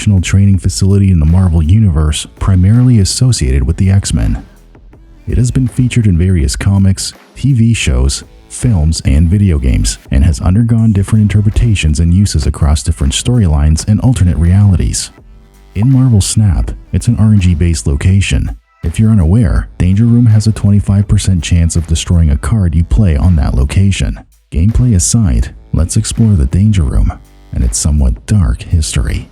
fictional training facility in the Marvel Universe primarily associated with the X-Men. It has been featured in various comics, TV shows, films, and video games, and has undergone different interpretations and uses across different storylines and alternate realities. In Marvel Snap, it's an RNG-based location. If you're unaware, Danger Room has a 25% chance of destroying a card you play on that location. Gameplay aside, let's explore the Danger Room and its somewhat dark history.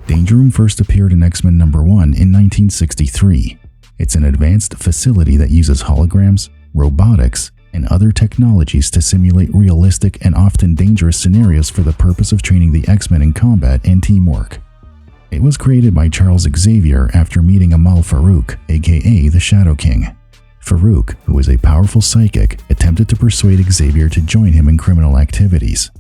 Danger Room first appeared in X-Men #1 in 1963. It's an advanced facility that uses holograms, robotics, and other technologies to simulate realistic and often dangerous scenarios for the purpose of training the X-Men in combat and teamwork. It was created by Charles Xavier after meeting Amal Farouk, aka the Shadow King. Farouk, who was a powerful psychic, attempted to persuade Xavier to join him in criminal activities.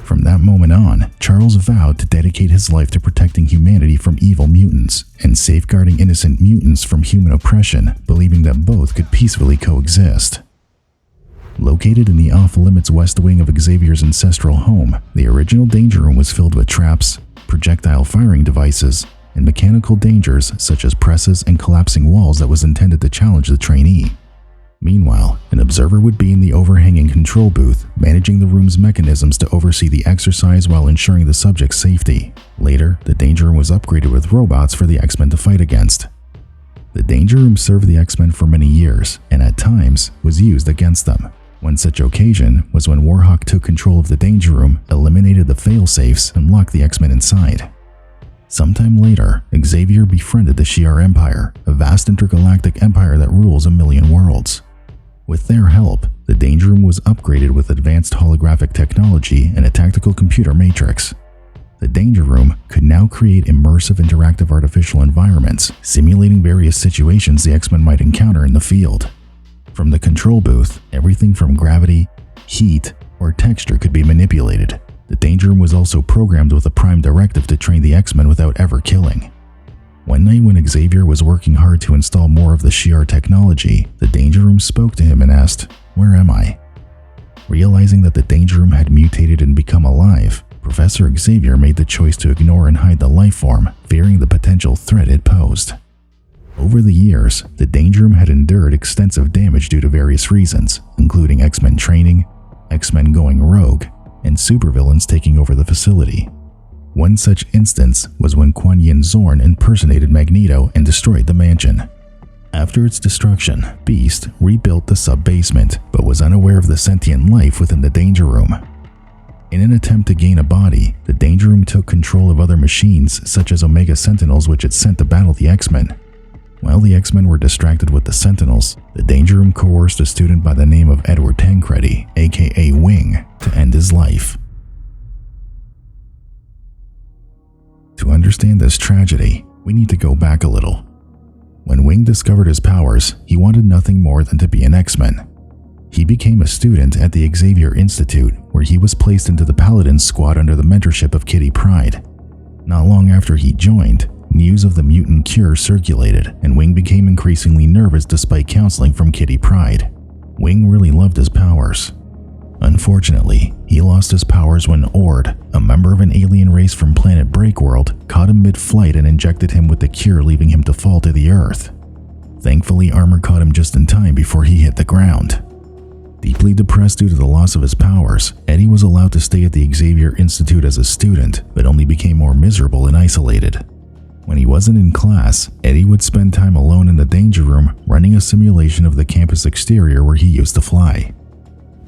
From that moment on, Charles vowed to dedicate his life to protecting humanity from evil mutants and safeguarding innocent mutants from human oppression, believing that both could peacefully coexist. Located in the off-limits west wing of Xavier's ancestral home, the original Danger Room was filled with traps, projectile firing devices, and mechanical dangers such as presses and collapsing walls that was intended to challenge the trainee. Meanwhile, an observer would be in the overhanging control booth, managing the room's mechanisms to oversee the exercise while ensuring the subject's safety. Later, the Danger Room was upgraded with robots for the X-Men to fight against. The Danger Room served the X-Men for many years, and at times was used against them. One such occasion was when Warhawk took control of the Danger Room, eliminated the fail-safes, and locked the X-Men inside. Sometime later, Xavier befriended the Shi'ar Empire, a vast intergalactic empire that rules a million worlds. With their help, the Danger Room was upgraded with advanced holographic technology and a tactical computer matrix. The Danger Room could now create immersive interactive artificial environments, simulating various situations the X-Men might encounter in the field. From the control booth, everything from gravity, heat, or texture could be manipulated. The Danger Room was also programmed with a prime directive to train the X-Men without ever killing. One night when Xavier was working hard to install more of the Shi'ar technology, the Danger Room spoke to him and asked, "Where am I?" Realizing that the Danger Room had mutated and become alive, Professor Xavier made the choice to ignore and hide the life form, fearing the potential threat it posed. Over the years, the Danger Room had endured extensive damage due to various reasons, including X-Men training, X-Men going rogue, and supervillains taking over the facility. One such instance was when Kuan Yin Zorn impersonated Magneto and destroyed the mansion. After its destruction, Beast rebuilt the sub-basement, but was unaware of the sentient life within the Danger Room. In an attempt to gain a body, the Danger Room took control of other machines such as Omega Sentinels, which it sent to battle the X-Men. While the X-Men were distracted with the Sentinels, the Danger Room coerced a student by the name of Edward Tancredi, aka Wing, to end his life. To understand this tragedy, we need to go back a little. When Wing discovered his powers, he wanted nothing more than to be an X-Men. He became a student at the Xavier Institute, where he was placed into the Paladins squad under the mentorship of Kitty Pryde. Not long after he joined, news of the mutant cure circulated, and Wing became increasingly nervous despite counseling from Kitty Pryde. Wing really loved his powers. Unfortunately, he lost his powers when Ord, a member of an alien race from planet Breakworld, caught him mid-flight and injected him with the cure, leaving him to fall to the Earth. Thankfully, Armor caught him just in time before he hit the ground. Deeply depressed due to the loss of his powers, Eddie was allowed to stay at the Xavier Institute as a student, but only became more miserable and isolated. When he wasn't in class, Eddie would spend time alone in the Danger Room, running a simulation of the campus exterior where he used to fly.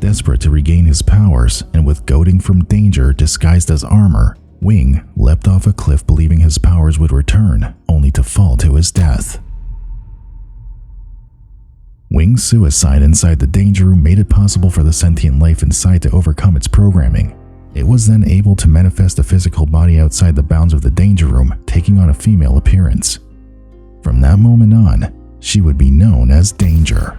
Desperate to regain his powers, and with goading from danger disguised as armor, Wing leapt off a cliff believing his powers would return, only to fall to his death. Wing's suicide inside the Danger Room made it possible for the sentient life inside to overcome its programming. It was then able to manifest a physical body outside the bounds of the Danger Room, taking on a female appearance. From that moment on, she would be known as Danger.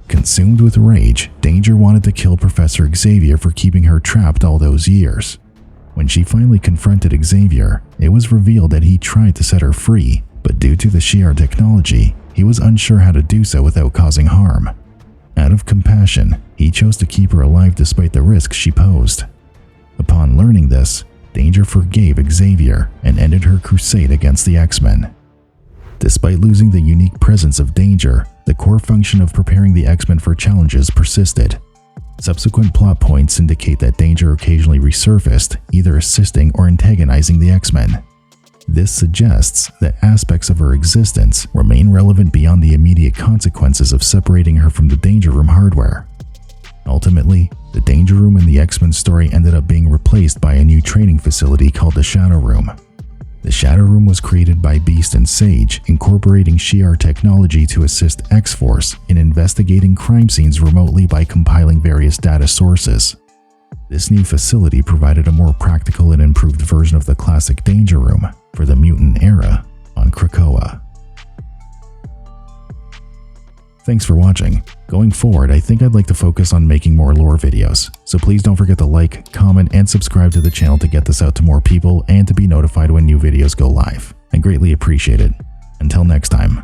Consumed with rage, Danger wanted to kill Professor Xavier for keeping her trapped all those years. When she finally confronted Xavier, it was revealed that he tried to set her free, but due to the Shi'ar technology, he was unsure how to do so without causing harm. Out of compassion, he chose to keep her alive despite the risks she posed. Upon Upon learning this, Danger forgave Xavier and ended her crusade against the X-Men. Despite losing the unique presence of Danger, the core function of preparing the X-Men for challenges persisted. Subsequent plot points indicate that Danger occasionally resurfaced, either assisting or antagonizing the X-Men. This suggests that aspects of her existence remain relevant beyond the immediate consequences of separating her from the Danger Room hardware. Ultimately, the Danger Room in the X-Men story ended up being replaced by a new training facility called the Shadow Room. The Shadow Room was created by Beast and Sage, incorporating Shi'ar technology to assist X-Force in investigating crime scenes remotely by compiling various data sources. This new facility provided a more practical and improved version of the classic Danger Room for the mutant era on Krakoa. Thanks for watching. Going forward, I think I'd like to focus on making more lore videos, so please don't forget to like, comment, and subscribe to the channel to get this out to more people and to be notified when new videos go live. I greatly appreciate it. Until next time.